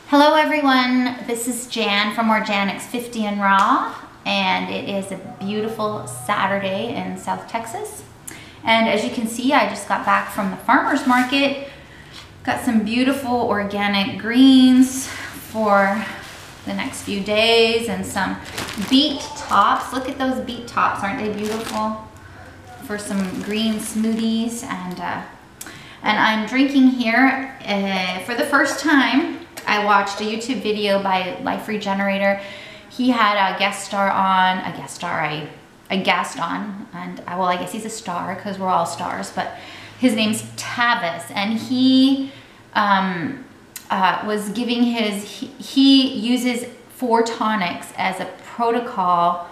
Hello everyone, this is Jan from orJANics 50nRaw, and it is a beautiful Saturday in South Texas. And as you can see, I just got back from the farmer's market. Got some beautiful organic greens for the next few days and some beet tops. Look at those beet tops, aren't they beautiful? For some green smoothies, and I'm drinking here for the first time. I watched a YouTube video by Life Regenerator. He had a guest on, and well, I guess he's a star because we're all stars, but his name's Tavis, and he was giving he uses 4 tonics as a protocol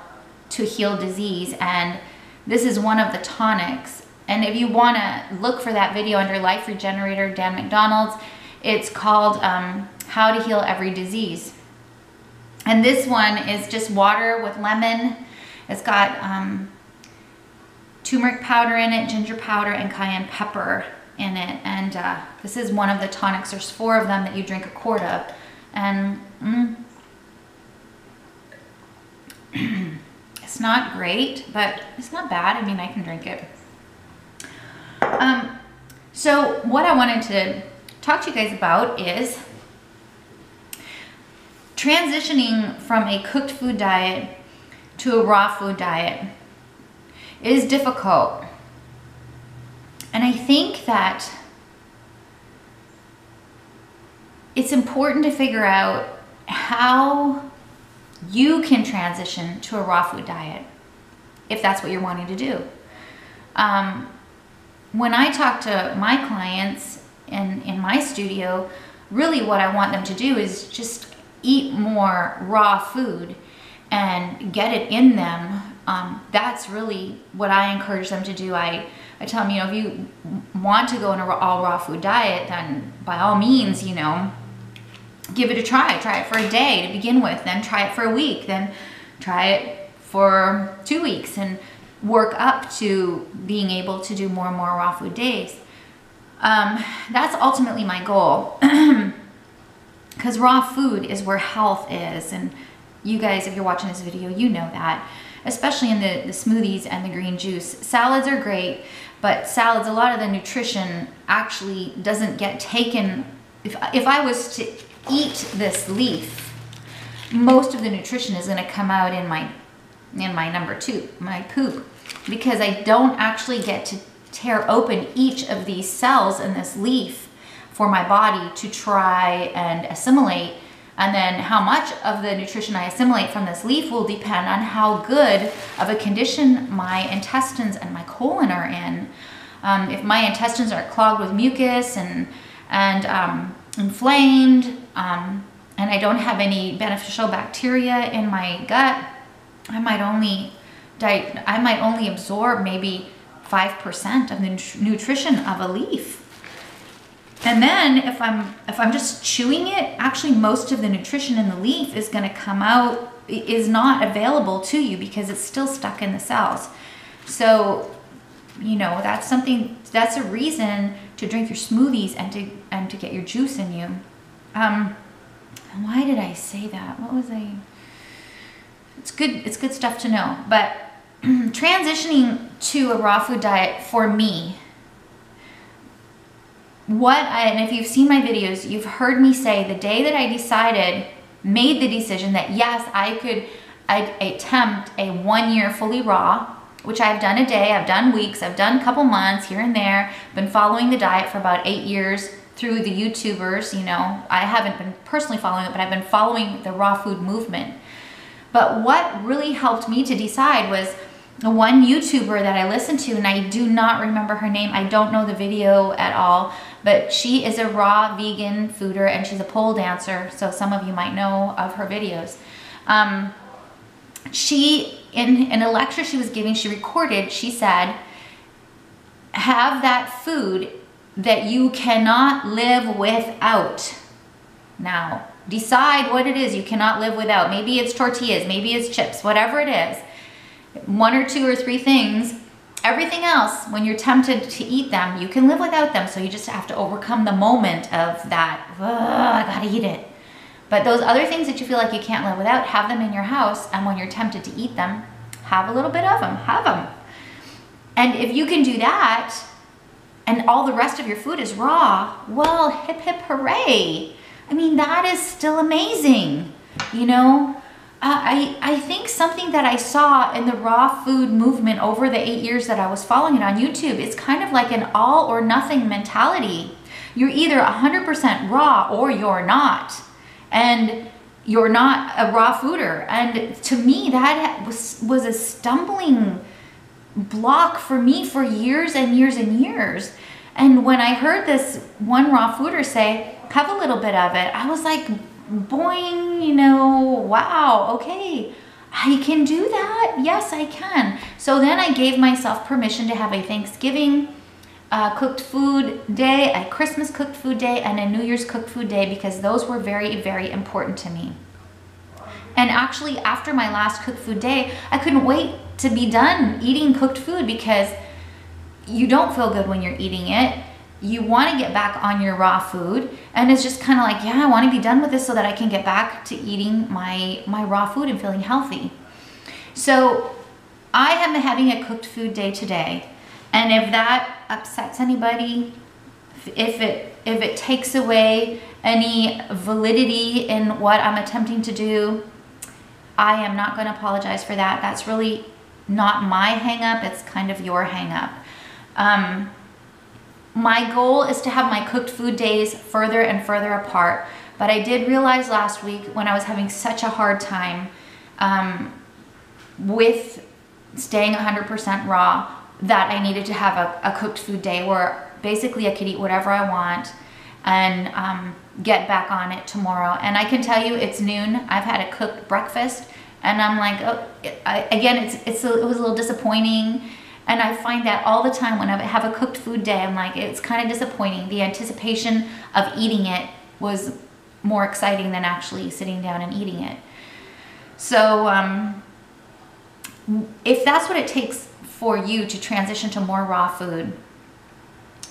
to heal disease, and this is one of the tonics. And if you want to look for that video under Life Regenerator, Dan McDonald's, it's called How to Heal Every Disease. And this one is just water with lemon. It's got turmeric powder in it, ginger powder, and cayenne pepper in it. And this is one of the tonics. There's 4 of them that you drink a quart of. And it's not great, but it's not bad. I mean, I can drink it. So what I wanted to talk to you guys about is transitioning from a cooked food diet to a raw food diet is difficult. And I think that it's important to figure out how you can transition to a raw food diet if that's what you're wanting to do. When I talk to my clients in my studio, really what I want them to do is just eat more raw food and get it in them. That's really what I encourage them to do. I tell them, you know, if you want to go on an all raw food diet, then by all means, you know, give it a try. Try it for a day to begin with, then try it for a week, then try it for 2 weeks, and work up to being able to do more and more raw food days. That's ultimately my goal, because raw food is where health is. And you guys, if you're watching this video, you know that, especially in the smoothies and the green juice. Salads are great, but salads, a lot of the nutrition actually doesn't get taken. If I was to eat this leaf, most of the nutrition is going to come out in my number 2, my poop, because I don't actually get to tear open each of these cells in this leaf for my body to try and assimilate. And then how much of the nutrition I assimilate from this leaf will depend on how good of a condition my intestines and my colon are in. If my intestines are clogged with mucus and inflamed, and I don't have any beneficial bacteria in my gut, I might only absorb maybe 5% of the nutrition of a leaf. And then if I'm just chewing it, actually most of the nutrition in the leaf is going to come out, is not available to you because it's still stuck in the cells. So, you know, that's a reason to drink your smoothies and to get your juice in you. Why did I say that? What was I? It's good stuff to know. But transitioning to a raw food diet for me, and if you've seen my videos, you've heard me say the day that I made the decision that yes, I'd attempt a 1 year fully raw, which I've done a day, I've done weeks, I've done a couple months here and there, been following the diet for about 8 years through the YouTubers. You know, I haven't been personally following it, but I've been following the raw food movement. But what really helped me to decide was one YouTuber that I listened to, and I do not remember her name. I don't know the video at all, but she is a raw vegan fooder, and she's a pole dancer, so some of you might know of her videos. She, in a lecture she was giving, she recorded, she said, have that food that you cannot live without. Now, decide what it is you cannot live without. Maybe it's tortillas, maybe it's chips, whatever it is. 1 or 2 or 3 things. Everything else, when you're tempted to eat them, you can live without them. So you just have to overcome the moment of that, I gotta eat it. But those other things that you feel like you can't live without, have them in your house, and when you're tempted to eat them, have a little bit of them, have them. And if you can do that, and all the rest of your food is raw, well, hip hip hooray. I mean, that is still amazing, you know? I think something that I saw in the raw food movement over the 8 years that I was following it on YouTube, it's kind of like an all or nothing mentality. You're either 100% raw or you're not. And you're not a raw fooder. And to me, that was a stumbling block for me for years and years and years. And when I heard this one raw fooder say, have a little bit of it, I was like, boing, you know, wow, okay, I can do that. Yes, I can. So then I gave myself permission to have a Thanksgiving cooked food day, a Christmas cooked food day, and a New Year's cooked food day, because those were very, very important to me. And actually, after my last cooked food day, I couldn't wait to be done eating cooked food, because you don't feel good when you're eating it. You want to get back on your raw food, and it's just kind of like, yeah, I want to be done with this so that I can get back to eating my raw food and feeling healthy. So I am having a cooked food day today, and if that upsets anybody, if it takes away any validity in what I'm attempting to do, I am not going to apologize for that. That's really not my hang up, it's kind of your hang up. My goal is to have my cooked food days further and further apart, but I did realize last week when I was having such a hard time with staying 100% raw that I needed to have a cooked food day where basically I could eat whatever I want and get back on it tomorrow. And I can tell you it's noon, I've had a cooked breakfast, and I'm like, oh, again, it was a little disappointing. And I find that all the time when I have a cooked food day, I'm like, it's kind of disappointing. The anticipation of eating it was more exciting than actually sitting down and eating it. So if that's what it takes for you to transition to more raw food,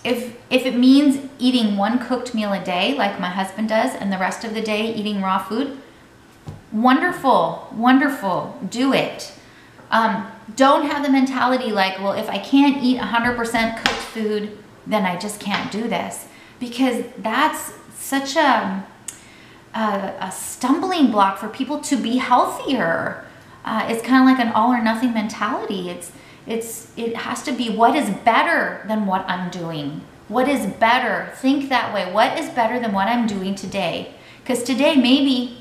if it means eating one cooked meal a day like my husband does and the rest of the day eating raw food, wonderful, wonderful, do it. Don't have the mentality like, well, if I can't eat 100% cooked food, then I just can't do this. Because that's such a stumbling block for people to be healthier. It's kind of like an all or nothing mentality. It has to be what is better than what I'm doing. What is better? Think that way. What is better than what I'm doing today? Because today maybe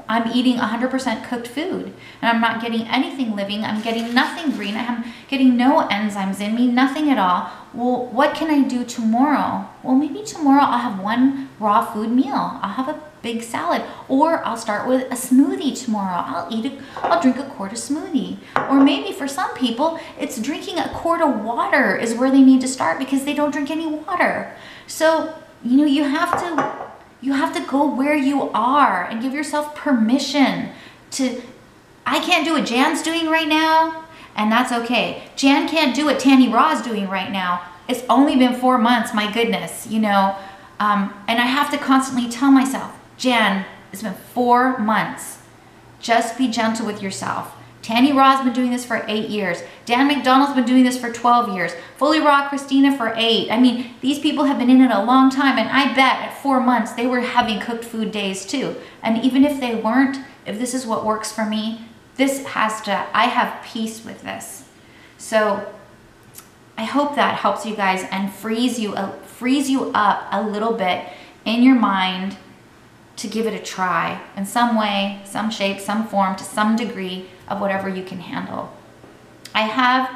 I'm eating 100% cooked food and I'm not getting anything living. I'm getting nothing green. I'm getting no enzymes in me, nothing at all. Well, what can I do tomorrow? Well, maybe tomorrow I'll have one raw food meal. I'll have a big salad, or I'll start with a smoothie tomorrow. I'll drink a quart of smoothie. Or maybe for some people, it's drinking a quart of water is where they need to start because they don't drink any water. So, you know, you have to go where you are and give yourself permission to, I can't do what Jan's doing right now, and that's okay. Jan can't do what Tanny Raw is doing right now. It's only been 4 months, my goodness, you know. And I have to constantly tell myself, Jan, it's been 4 months. Just be gentle with yourself. Tanny Raw has been doing this for 8 years. Dan McDonald's been doing this for 12 years. Fully Raw Christina for 8. I mean, these people have been in it a long time, and I bet at 4 months they were having cooked food days too. And even if they weren't, if this is what works for me, I have peace with this. So I hope that helps you guys and frees you up a little bit in your mind to give it a try in some way, some shape, some form, to some degree of whatever you can handle. I have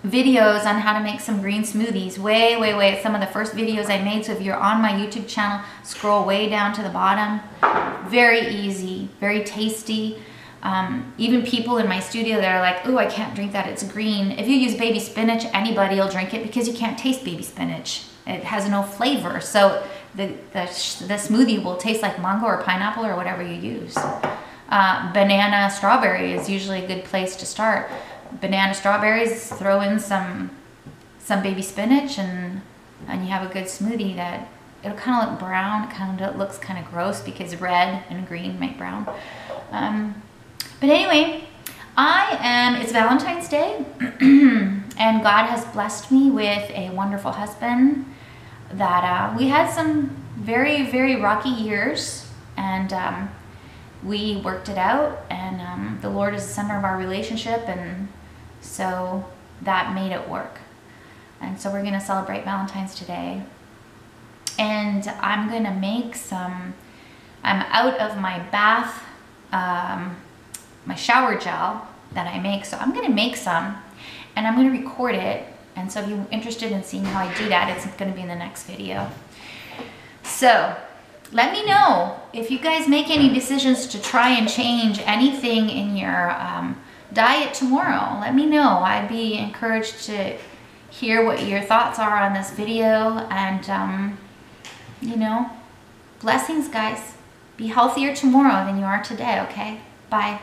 videos on how to make some green smoothies way, some of the first videos I made. So if you're on my YouTube channel, scroll way down to the bottom. Very easy, very tasty. Even people in my studio that are like, ooh, I can't drink that, it's green. If you use baby spinach, anybody will drink it because you can't taste baby spinach. It has no flavor. So the smoothie will taste like mango or pineapple or whatever you use. Banana strawberry is usually a good place to start. Banana strawberries, throw in some baby spinach, and you have a good smoothie that it'll kind of look brown. It kind of looks kind of gross because red and green make brown. But anyway, it's Valentine's Day and God has blessed me with a wonderful husband that we had some very, very rocky years, and we worked it out, and the Lord is the center of our relationship, and so that made it work. And so we're going to celebrate Valentine's today. And I'm going to make some, I'm out of my bath, my shower gel that I make. So I'm going to make some and I'm going to record it. And so if you're interested in seeing how I do that, it's going to be in the next video. So let me know if you guys make any decisions to try and change anything in your diet tomorrow. Let me know. I'd be encouraged to hear what your thoughts are on this video. And you know, blessings, guys. Be healthier tomorrow than you are today, okay? Bye.